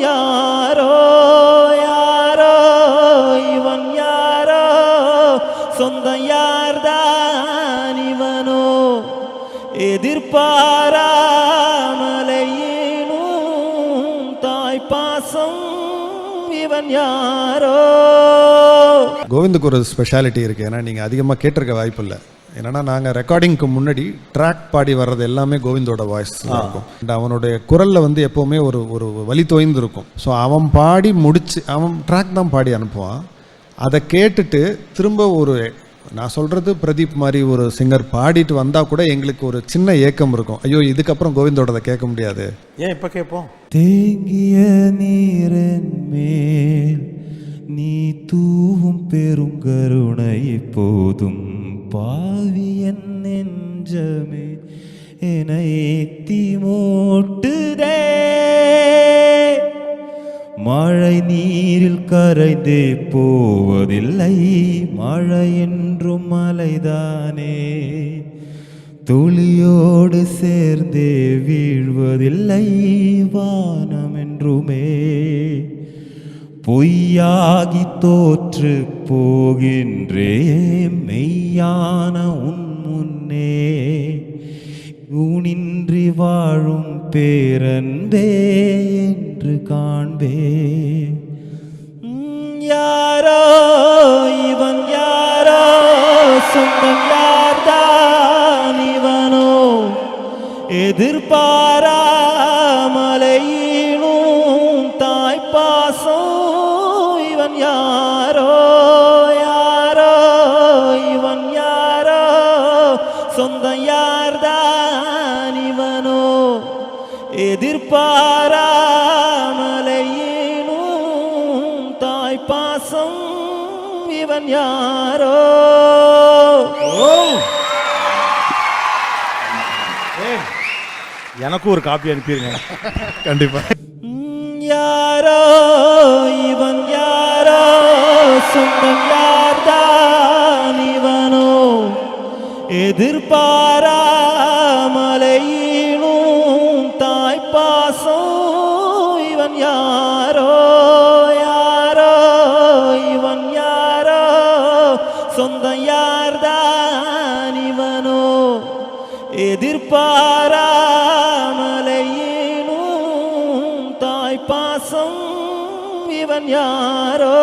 யாரோ யாரோ இவன் யாரோ சொந்தம் யார்தான் இவனோ எதிர்பாராமலேனும் தாய் பாசம் இவன் யாரோ. கோவிந்துக்கு ஒரு ஸ்பெஷாலிட்டி இருக்குது. ஏன்னா நீங்கள் அதிகமாக கேட்டிருக்க வாய்ப்பு இல்லை. என்னன்னா நாங்கள் ரெக்கார்டிங்க்கு முன்னாடி ட்ராக் பாடி வர்றது எல்லாமே கோவிந்தோட வாய்ஸ் இருக்கும். அண்ட் அவனுடைய குரலில் வந்து எப்போவுமே ஒரு ஒரு வலி தோய்ந்து இருக்கும். ஸோ அவன் பாடி முடிச்சு அவன் ட்ராக் தான் பாடி அனுப்புவான். அதை கேட்டுட்டு திரும்ப ஒரு நான் சொல்கிறது பிரதீப் மாதிரி ஒரு சிங்கர் பாடிட்டு வந்தால் கூட எங்களுக்கு ஒரு சின்ன ஏக்கம் இருக்கும். ஐயோ இதுக்கப்புறம் கோவிந்தோடதை கேட்க முடியாது. ஏன் இப்போ கேட்போம். தேங்கிய நீரின் மேல் நீ தூவும் பெருங்கருணை போதும் பாவியன் நெஞ்சமே என்னை ஏத்தி மூட்டுதே. மழை நீரில் கரைந்தே போவதில்லை மழை என்றும் மலைதானே துளியோடு சேர்ந்தே வீழ்வதில்லை வானம் என்றுமே. பொய்யாகி தோற்று போகின்றே மெய்யான உன் முன்னே ஊனின்றி வாழும் பேரன்பே என்று காண்பே. யாரோ இவன் யாரோ சொந்தம் யார்தான் இவனோ எதிர்பாராமலேனும் தாய் பாசம் இவன் யாரோ யாரோ இவன் யாரோ சொந்தம் யார்தான் இவனோ எதிர்பாராமலேனும் தாய் பாசம் இவன் யாரோ. எனக்கும் ஒரு காப்பி அனுப்பிடுங்க கண்டிப்பாக. யாரோ இவன் யாரோ சொந்தம் யார்தான் இவனோ எதிர்பாராமலேனும் தாய் பாசம் இவன் யாரோ யாரோ இவன் யாரோ சொந்தம் யார்தான் இவனோ எதிர்பாராமலேனும் தாய் பாசம் இவன் யாரோ.